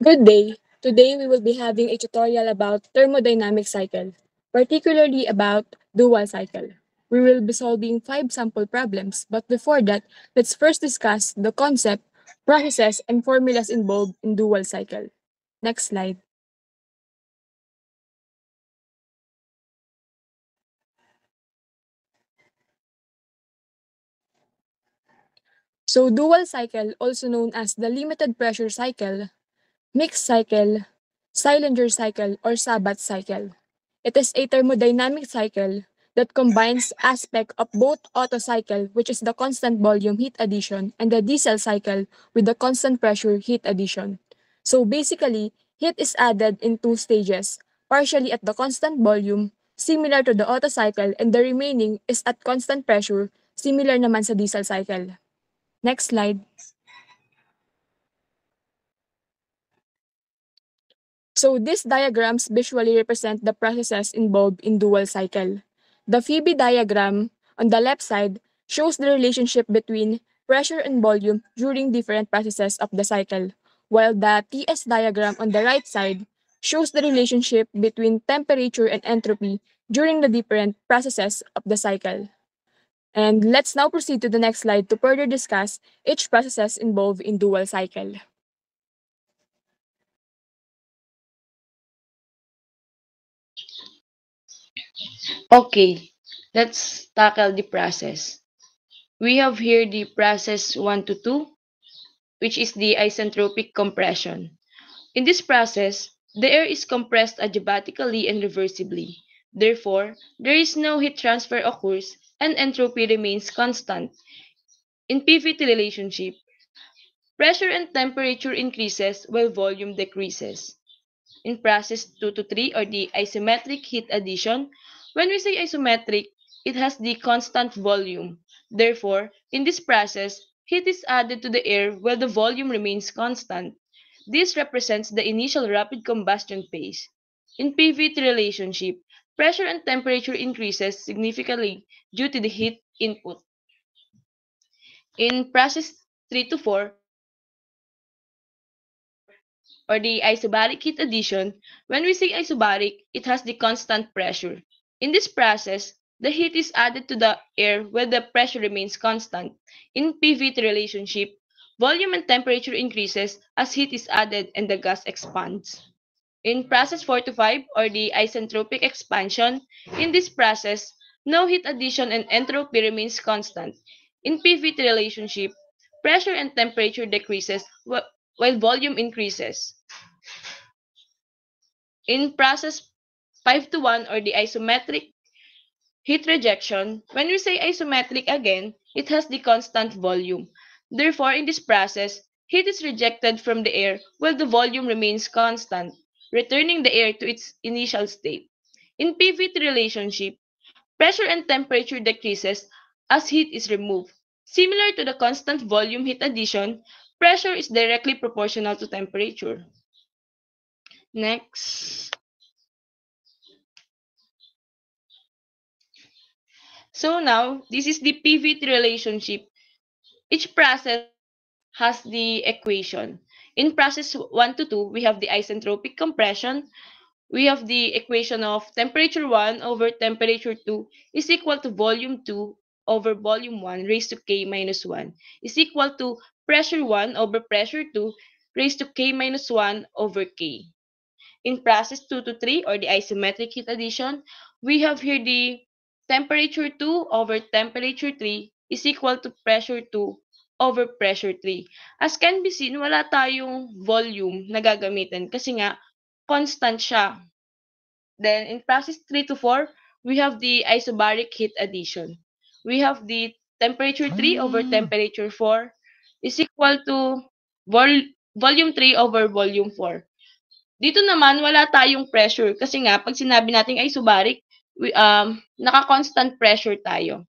Good day. Today we will be having a tutorial about thermodynamic cycle, particularly about dual cycle. We will be solving 5 sample problems, but before that, let's first discuss the concept, processes, and formulas involved in dual cycle. Next slide. So dual cycle, also known as the limited pressure cycle, mixed cycle, Sillinger cycle, or Sabat cycle. It is a thermodynamic cycle that combines aspect of both Otto cycle, which is the constant volume heat addition, and the diesel cycle with the constant pressure heat addition. So basically, heat is added in 2 stages, partially at the constant volume, similar to the Otto cycle, and the remaining is at constant pressure, similar naman sa diesel cycle. Next slide. So these diagrams visually represent the processes involved in dual cycle. The Phoebe diagram on the left side shows the relationship between pressure and volume during different processes of the cycle, while the TS diagram on the right side shows the relationship between temperature and entropy during the different processes of the cycle. And let's now proceed to the next slide to further discuss each processes involved in dual cycle. Okay, let's tackle the process. We have here the process 1 to 2, which is the isentropic compression. In this process, the air is compressed adiabatically and reversibly. Therefore, there is no heat transfer occurs and entropy remains constant. In PVT relationship, pressure and temperature increases while volume decreases. In process 2 to 3 or the isometric heat addition, when we say isometric, it has the constant volume. Therefore, in this process, heat is added to the air while the volume remains constant. This represents the initial rapid combustion phase. In PVT relationship, pressure and temperature increases significantly due to the heat input. In process 3 to 4, or the isobaric heat addition, when we say isobaric, it has the constant pressure. In this process, the heat is added to the air where the pressure remains constant. In PVT relationship, volume and temperature increases as heat is added and the gas expands. In process 4 to 5, or the isentropic expansion, in this process, no heat addition and entropy remains constant. In PVT relationship, pressure and temperature decreases while volume increases. In process 5 to 1 or the isometric heat rejection, when we say isometric again, it has the constant volume. Therefore, in this process, heat is rejected from the air while the volume remains constant, returning the air to its initial state. In PVT relationship, pressure and temperature decreases as heat is removed. Similar to the constant volume heat addition, pressure is directly proportional to temperature. Next. So now, this is the PVT relationship. Each process has the equation. In process 1 to 2, we have the isentropic compression. We have the equation of temperature 1 over temperature 2 is equal to volume 2 over volume 1 raised to K minus 1 is equal to pressure 1 over pressure 2 raised to K minus 1 over K. In process 2 to 3 or the isometric heat addition, we have here the temperature 2 over temperature 3 is equal to pressure 2 over pressure 3. As can be seen, wala tayong volume na gagamitin kasi nga constant siya. Then in process 3 to 4, we have the isobaric heat addition. We have the temperature 3 over temperature 4 is equal to volume 3 over volume 4. Dito naman wala tayong pressure kasi nga pag sinabi nating isobaric, naka-constant pressure tayo.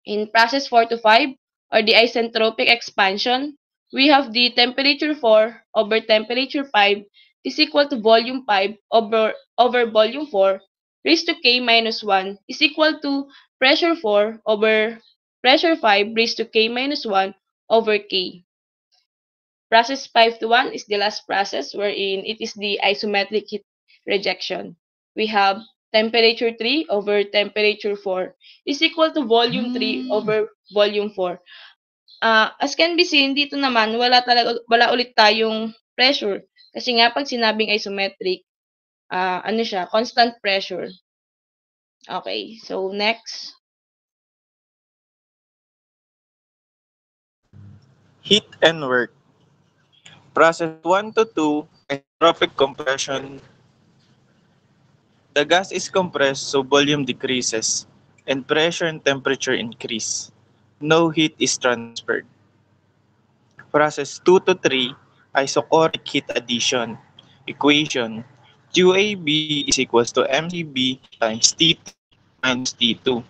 In process 4 to 5 or the isentropic expansion, we have the temperature 4 over temperature 5 is equal to volume 5 over volume 4 raised to K minus 1 is equal to pressure 4 over pressure 5 raised to K minus 1 over K. Process 5 to 1 is the last process wherein it is the isometric heat rejection. We have temperature 3 over temperature 4 is equal to volume 3 over volume 4. As can be seen, dito naman, wala ulit tayong pressure. Kasi nga, pag sinabing isometric, ano siya, constant pressure. Okay, so next. Heat and work. Process 1 to 2, isentropic compression. The gas is compressed so volume decreases and pressure and temperature increase. No heat is transferred. Process 2 to 3, isochoric heat addition. Equation: QAB is equals to MCB times T2 minus T2.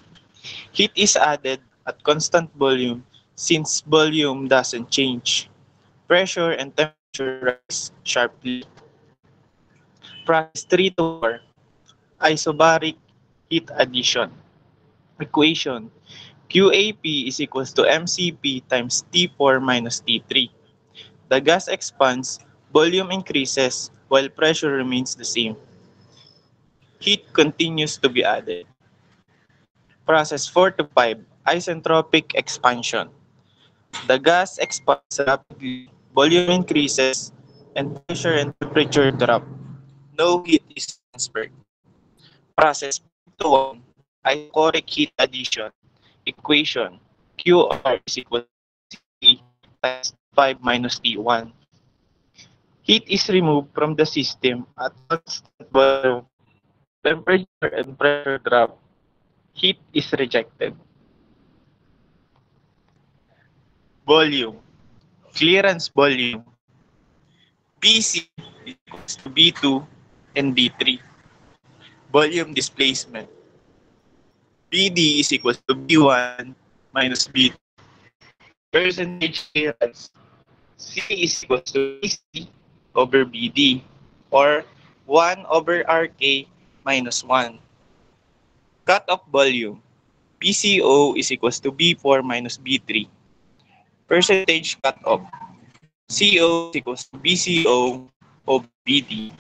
Heat is added at constant volume since volume doesn't change. Pressure and temperature rise sharply. Process 3 to 4, isobaric heat addition. Equation: QAP is equals to MCP times T4 minus T3. The gas expands, volume increases, while pressure remains the same. Heat continues to be added. Process 4 to 5, isentropic expansion. The gas expands rapidly, volume increases, and pressure and temperature drop. No heat is transferred. Process 5 to 1, isochoric heat addition. Equation: QR is equal to C times 5 minus T1. Heat is removed from the system at constant volume. Temperature and pressure drop. Heat is rejected. Volume. Clearance volume. PC is equals to B2 and B3. Volume displacement. BD is equals to B1 minus B2. Percentage clearance. C is equals to BC over BD, or 1 over RK minus 1. Cut-off volume. PCO is equals to B4 minus B3. Percentage cut-off. CO is equals to BCO over BD.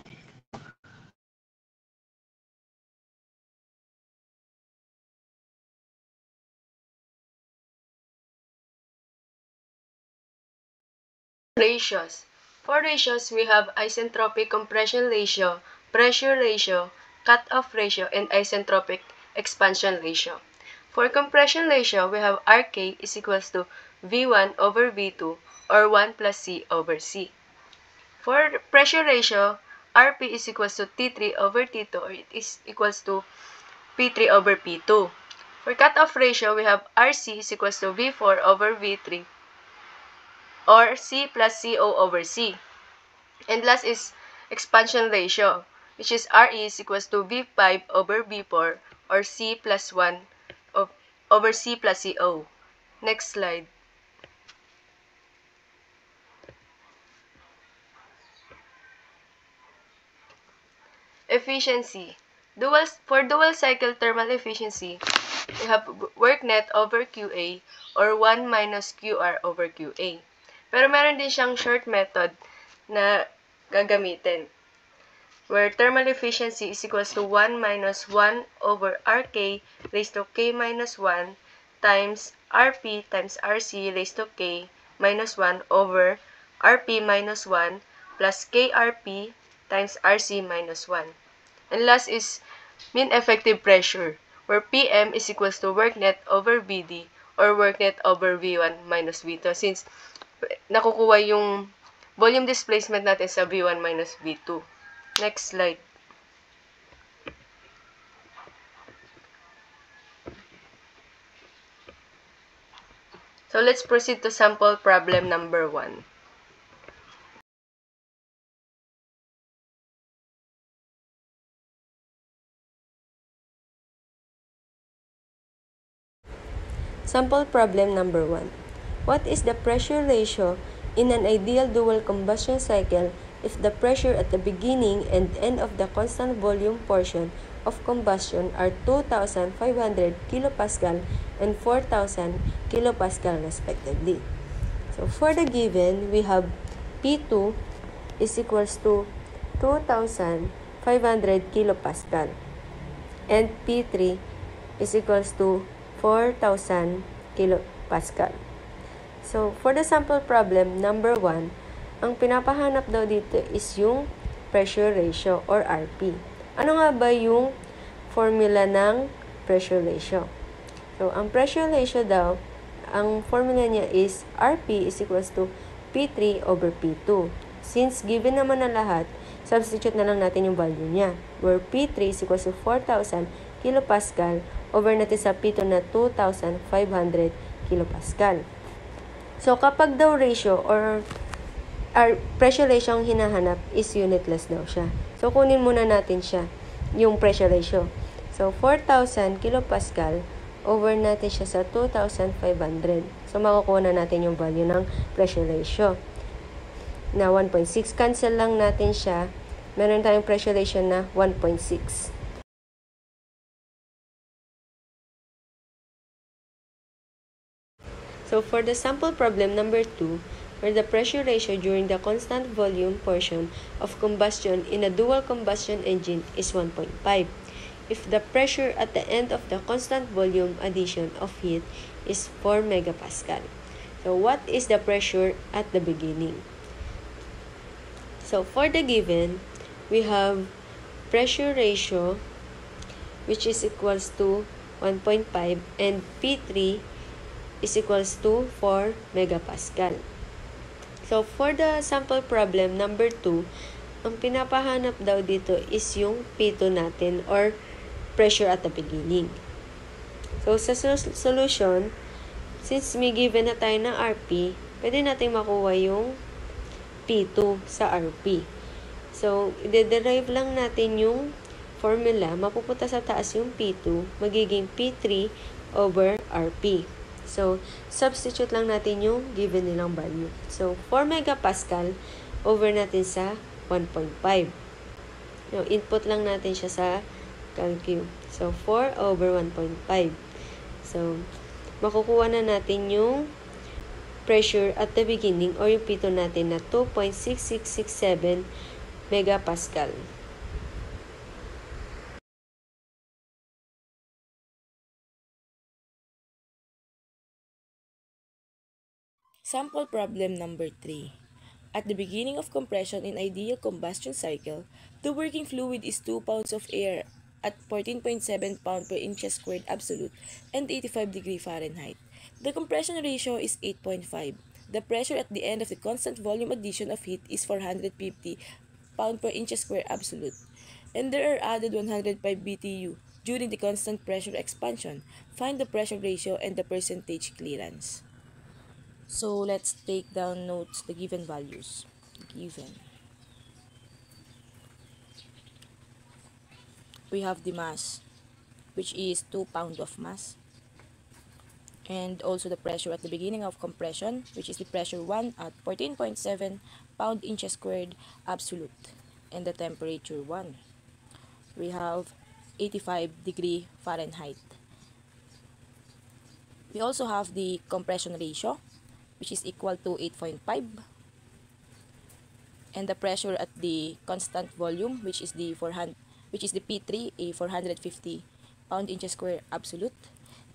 Ratios. For ratios, we have isentropic compression ratio, pressure ratio, cut-off ratio, and isentropic expansion ratio. For compression ratio, we have RK is equals to V1 over V2 or 1 plus C over C. For pressure ratio, RP is equals to T3 over T2 or it is equals to P3 over P2. For cut-off ratio, we have RC is equals to V4 over V3 or C plus CO over C. And last is expansion ratio, which is RE is equals to V5 over V4 or C plus 1 over C plus CO. Next slide. Efficiency. For dual cycle thermal efficiency, we have work net over QA or 1 minus QR over QA. Pero meron din siyang short method na gagamitin, where thermal efficiency is equals to 1 minus 1 over RK raised to K minus 1 times RP times RC raised to K minus 1 over RP minus 1 plus KRP times RC minus 1. And last is mean effective pressure, where PM is equals to work net over VD or work net over V1 minus V2, since nakukuha yung volume displacement natin sa V1 minus V2. Next slide. So let's proceed to sample problem number 1. Sample problem number 1. What is the pressure ratio in an ideal dual combustion cycle if the pressure at the beginning and end of the constant volume portion of combustion are 2,500 kilopascal and 4,000 kilopascal respectively? So for the given, we have P2 is equals to 2,500 kilopascal. And P3 is equals to 4,000 kilopascal. So, for the sample problem, number 1, ang pinapahanap daw dito is yung pressure ratio or RP. Ano nga ba yung formula ng pressure ratio? So, ang pressure ratio daw, ang formula niya is RP is equals to P3 over P2. Since given naman na lahat, substitute na lang natin yung value niya. Where P3 is equals to 4,000 kilopascal over natin sa P2 na 2,500 kilopascal. So, kapag daw ratio or pressure ratio ang hinahanap is unitless daw siya. So, kunin muna natin siya, yung pressure ratio. So, 4,000 kilopascal over natin siya sa 2,500. So, makukuha na natin yung value ng pressure ratio na 1.6. Cancel lang natin siya. Meron tayong pressure ratio na 1.6. So, for the sample problem number 2, where the pressure ratio during the constant volume portion of combustion in a dual combustion engine is 1.5. If the pressure at the end of the constant volume addition of heat is 4 megapascal. So, what is the pressure at the beginning? So, for the given, we have pressure ratio which is equals to 1.5 and P3 is equals to 4 megapascal. So, for the sample problem number 2, ang pinapahanap daw dito is yung P2 natin or pressure at the beginning. So, sa solution, since may given na tayo ng RP, pwede natin makuha yung P2 sa RP. So, i-derive lang natin yung formula, mapupunta sa taas yung P2, magiging P3 over RP. So, substitute lang natin yung given nilang value. So, 4 megapascal over natin sa 1.5. So, input lang natin siya sa calcu. So, 4 over 1.5. So, makukuha na natin yung pressure at the beginning or yung P2 natin na 2.6667 megapascal. Sample problem number 3. At the beginning of compression in ideal combustion cycle, the working fluid is 2 pounds of air at 14.7 pound per inch squared absolute and 85 degree Fahrenheit. The compression ratio is 8.5. The pressure at the end of the constant volume addition of heat is 450 pound per inch squared absolute, and there are added 105 BTU during the constant pressure expansion. Find the pressure ratio and the percentage clearance. So let's take down notes the given values. We have the mass, which is 2 pound of mass, and also the pressure at the beginning of compression, which is the pressure 1 at 14.7 pound inches squared absolute, and the temperature 1. We have 85 degree Fahrenheit. We also have the compression ratio, which is equal to 8.5, and the pressure at the constant volume, which is the P3, a 450 pound inches square absolute,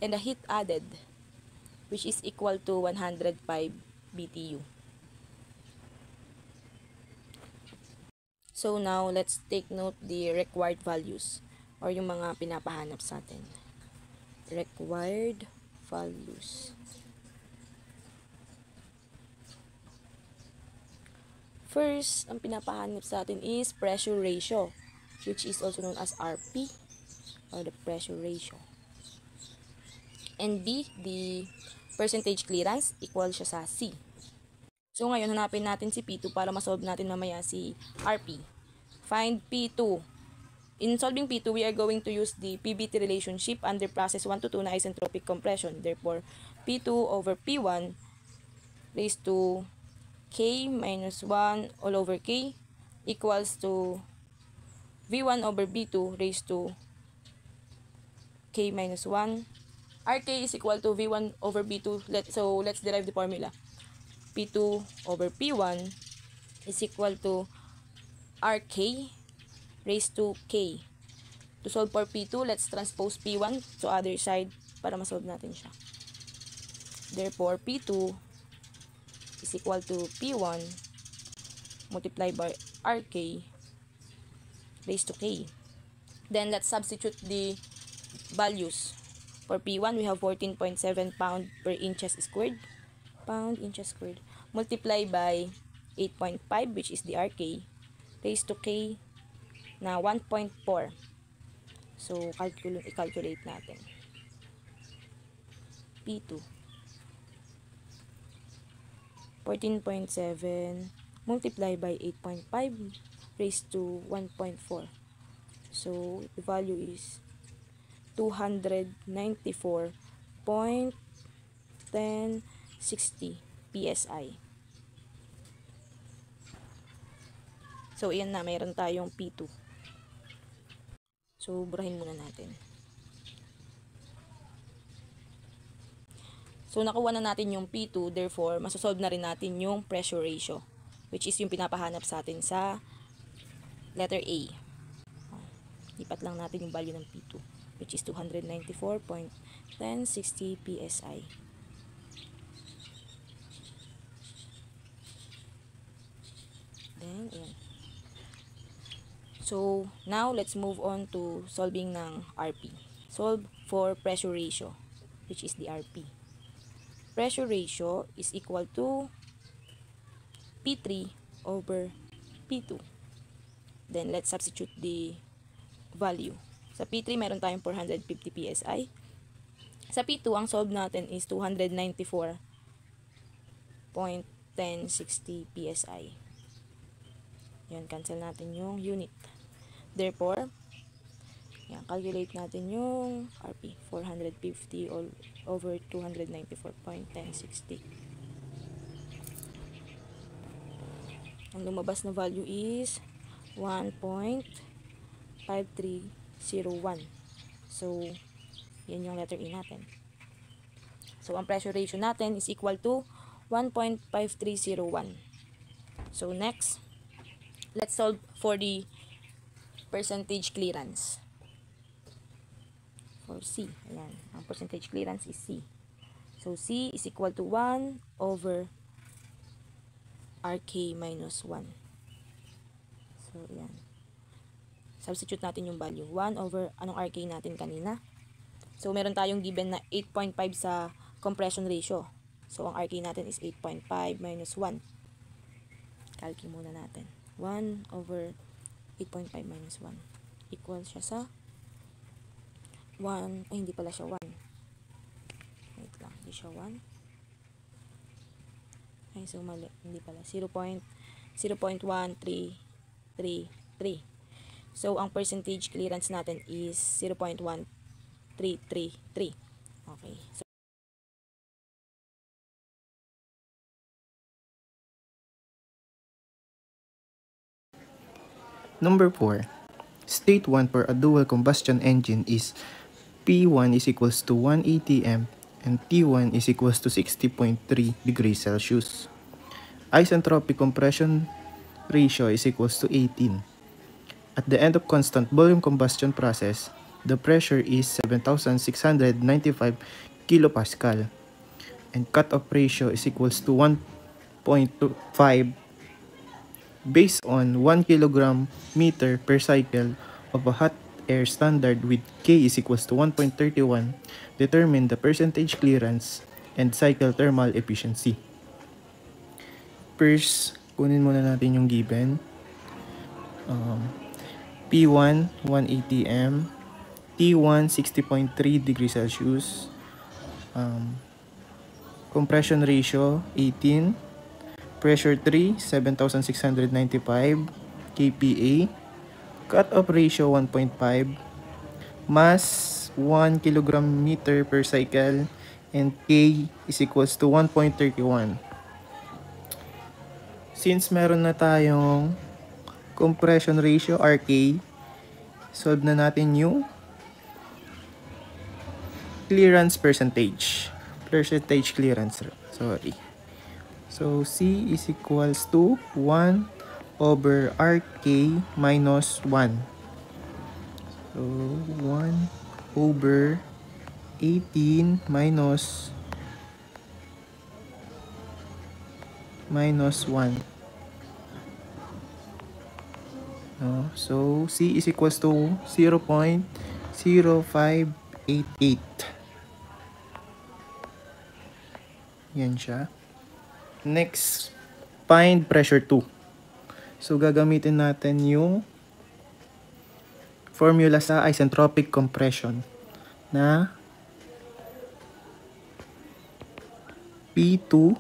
and the heat added, which is equal to 105 BTU. So now let's take note the required values or yung mga pinapahanap sa atin. Required values. First, ang pinapahanap sa atin is pressure ratio, which is also known as RP, or the pressure ratio. And B, the percentage clearance, equal siya sa C. So ngayon, hanapin natin si P2 para masolve natin mamaya si RP. Find P2. In solving P2, we are going to use the PVT relationship under process 1 to 2 na isentropic compression. Therefore, P2 over P1 raised to K minus 1 all over K equals to V1 over B2 raised to K minus 1. RK is equal to V1 over B2. Let's derive the formula. P2 over P1 is equal to RK raised to K. To solve for P2, let's transpose P1 to other side para masolve natin siya. Therefore, P2 is equal to P1 multiplied by RK raised to K. Then, let's substitute the values. For P1, we have 14.7 pound per inches squared. Pound inches squared. Multiply by 8.5, which is the RK, raised to K na 1.4. So, i-calculate natin. P2. 14.7 multiply by 8.5 raised to 1.4. So, the value is 294.1060 PSI. So, ayan na, mayroon tayong P2. So, burahin muna natin. So, nakuha na natin yung P2, therefore, masosolve na rin natin yung pressure ratio, which is yung pinapahanap sa atin sa letter A. Lipat lang natin yung value ng P2, which is 294.1060 PSI. Then, ayan. So, now, let's move on to solving ng RP. Solve for pressure ratio, which is the RP. Pressure ratio is equal to P3 over P2. Then, let's substitute the value. Sa P3, meron tayong 450 PSI. Sa P2, ang solve natin is 294.1060 PSI. Yan, cancel natin yung unit. Therefore, yan, calculate natin yung RP. 450 over 294.1060. Ang lumabas na value is 1.5301. So, yan yung letter E natin. So, ang pressure ratio natin is equal to 1.5301. So, next, let's solve for the percentage clearance. For C, ayan, ang percentage clearance is C. So, C is equal to 1 over RK minus 1. So, ayan. Substitute natin yung value. 1 over, anong RK natin kanina? So, meron tayong given na 8.5 sa compression ratio. So, ang RK natin is 8.5 minus 1. Calculate muna natin. 1 over 8.5 minus 1. Equal siya sa 1. Ay, hindi pala siya 1. Wait lang. Hindi siya 1. Ay, so mali. Hindi pala. 0.1333. So, ang percentage clearance natin is 0.1333. Okay. So, Number 4. State 1 for a dual combustion engine is P1 is equals to 1 atm and T1 is equals to 60.3 degrees Celsius. Isentropic compression ratio is equals to 18. At the end of constant volume combustion process, the pressure is 7,695 kilopascal and cut-off ratio is equals to 1.5 based on 1 kilogram meter per cycle of a hot air standard with K is equals to 1.31, determine the percentage clearance and cycle thermal efficiency. First, kunin muna natin yung given. P1, 1 atm, T1, 60.3 degrees Celsius, compression ratio, 18, pressure 3, 7,695 kPa, cut-off ratio 1.5, mass 1 kilogram meter per cycle, and K is equals to 1.31. Since meron na tayong compression ratio, RK, solve na natin yung clearance percentage. Percentage clearance, sorry. So, C is equals to 1 over RK minus 1. So, 1 over 18 minus 1. No? So, C is equals to 0.0588. Yan siya. Next, find pressure 2. So, gagamitin natin yung formula sa isentropic compression na P2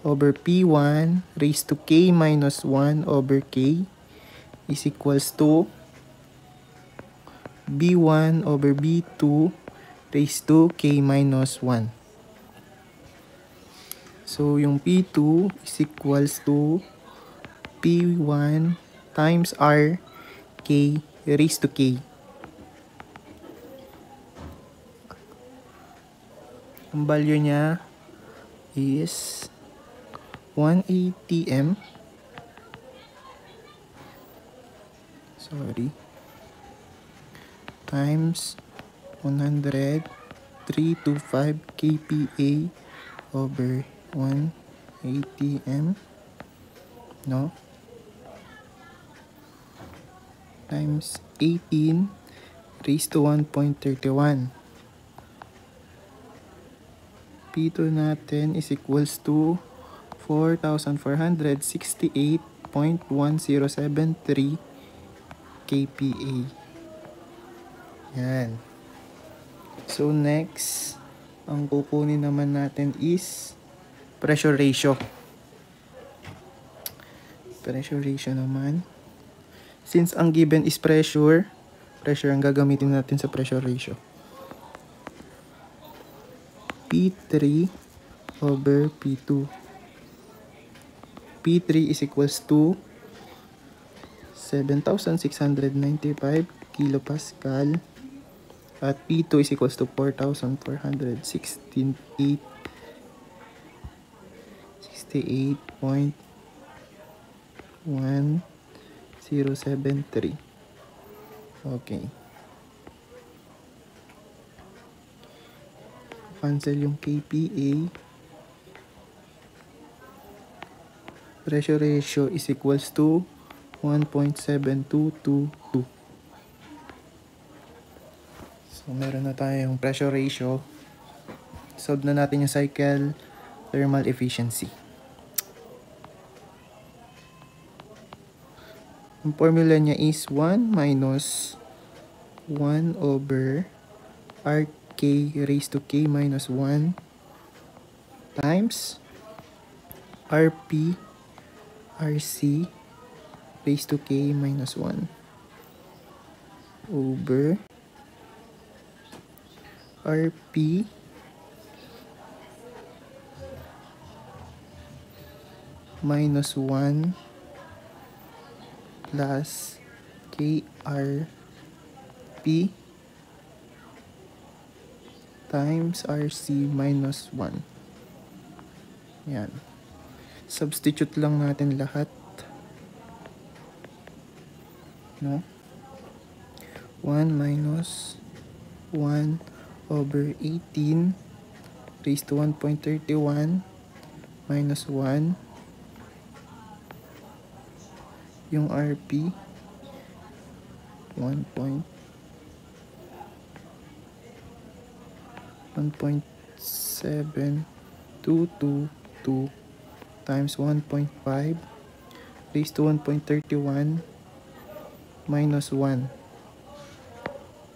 over P1 raised to K minus 1 over K is equals to B1 over B2 raised to K minus 1. So, yung P2 is equals to P1 times R K raised to K. Ang value niya is 180 m. Times 100 325 kPa over 180 m, no? Times 18 raised to 1.31. P2 natin is equals to 4,468.1073 kPa. Yan. So next, ang kukunin naman natin is pressure ratio. Pressure ratio naman. Since ang given is pressure ang gagamitin natin sa pressure ratio. P3 over P2. P3 is equals to 7,695 kilopascal at P2 is equals to 4,468.1073. Okay. Cancel yung kPa. Pressure ratio is equals to 1.7222. So, meron na tayong pressure ratio. Solve na natin yung cycle thermal efficiency. Ang formula niya is 1 minus 1 over RK raised to K minus 1 times RP RC raised to K minus 1 over RP minus 1 plus KRP times RC minus 1. Yan. Substitute lang natin lahat. No? 1 minus 1 over 18 raised to 1.31 minus 1. Yung RP 1.7222 times 1.5 raised to 1.31 minus 1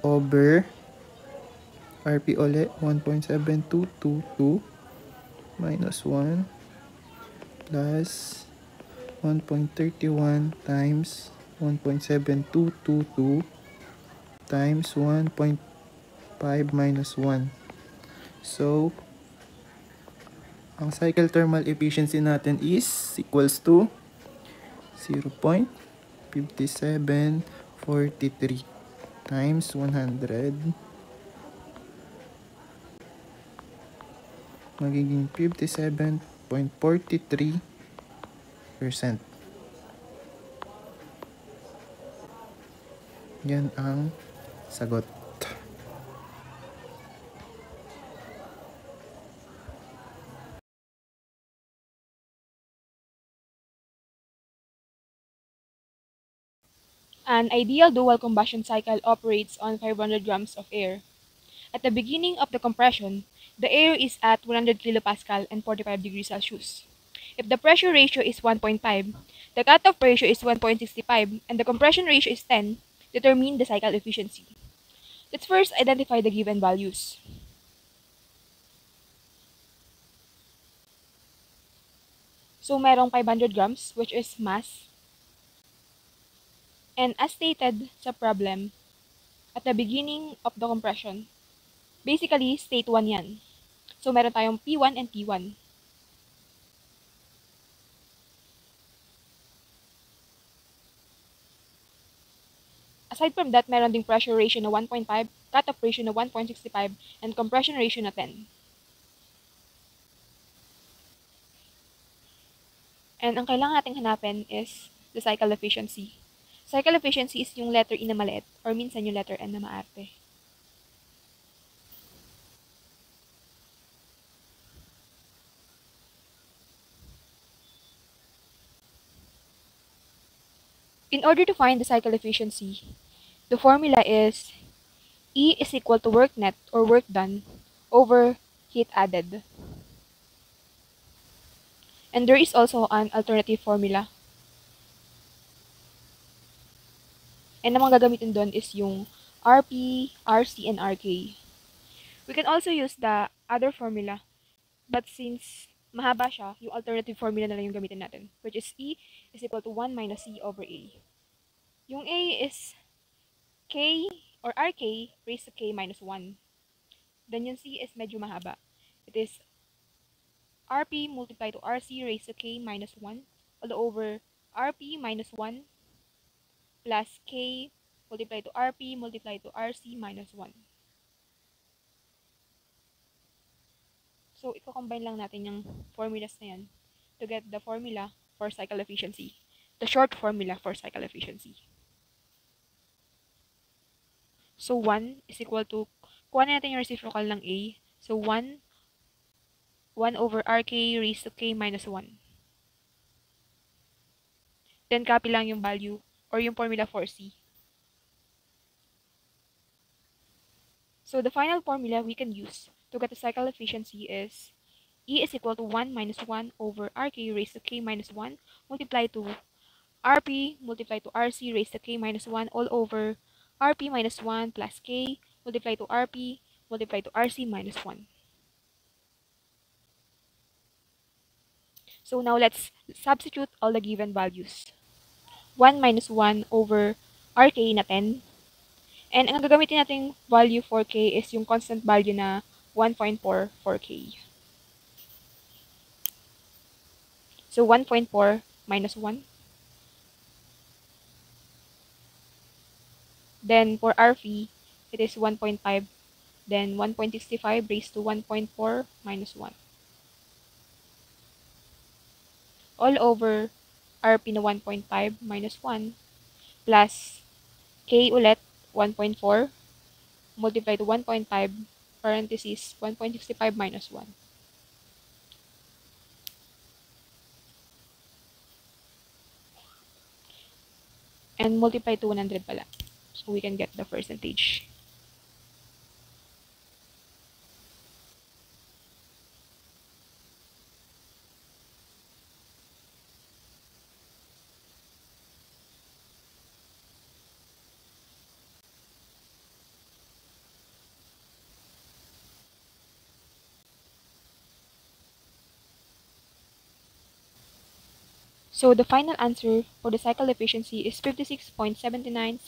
over RP ulit 1.7222 minus 1 plus 1.31 times 1.7222 times 1.5 minus 1. So, ang cycle thermal efficiency natin is equals to 0.5743 times 100 magiging 57.43%. Yan ang sagot. An ideal dual combustion cycle operates on 500 grams of air. At the beginning of the compression, the air is at 100 kilopascal and 45 degrees Celsius. If the pressure ratio is 1.5, the cutoff ratio is 1.65, and the compression ratio is 10, determine the cycle efficiency. Let's first identify the given values. So, merong 500 grams, which is mass. And as stated sa problem, at the beginning of the compression, basically, state 1 yan. So, meron tayong P1 and T1. Aside from that, meron ding pressure ratio na 1.5, cutoff ratio na 1.65, and compression ratio na 10. And ang kailangan nating hanapin is the cycle efficiency. Cycle efficiency is yung letter E na maliit or minsan yung letter N na maarte. In order to find the cycle efficiency, the formula is E is equal to work net or work done over heat added. And there is also an alternative formula. And ang mga gagamitin doon is yung RP, RC, and RK. We can also use the other formula, but since mahaba siya, yung alternative formula na lang yung gamitin natin, which is E is equal to 1 minus C over A. Yung A is K or RK raised to K minus 1. Then yung C is medyo mahaba. It is RP multiplied to RC raised to K minus 1 all over RP minus 1 plus K multiplied to RP multiplied to RC minus 1. So, i-combine lang natin yung formulas na yan to get the formula for cycle efficiency. The short formula for cycle efficiency. So, 1 is equal to, kuha na natin yung reciprocal ng A. So, 1 over RK raised to K minus 1. Then, copy lang yung value or yung formula for C. So, the final formula we can use to get the cycle efficiency is E is equal to 1 minus 1 over RK raised to K minus 1 multiplied to RP multiplied to RC raised to K minus 1 all over RP minus 1 plus K multiplied to RP multiplied to RC minus 1. So now let's substitute all the given values. 1 minus 1 over RK na 10. And ang gagamitin nating value for K is yung constant value na 1.4 for K. So 1.4 minus 1. Then for RP, it is 1.5. Then 1.65 raised to 1.4 minus 1. All over RP na 1.5 minus 1 plus K ulit 1.4 multiplied to 1.5 parenthesis 1.65 minus 1. And multiply to 100 pala. So we can get the percentage. So the final answer for the cycle efficiency is 56.7972%.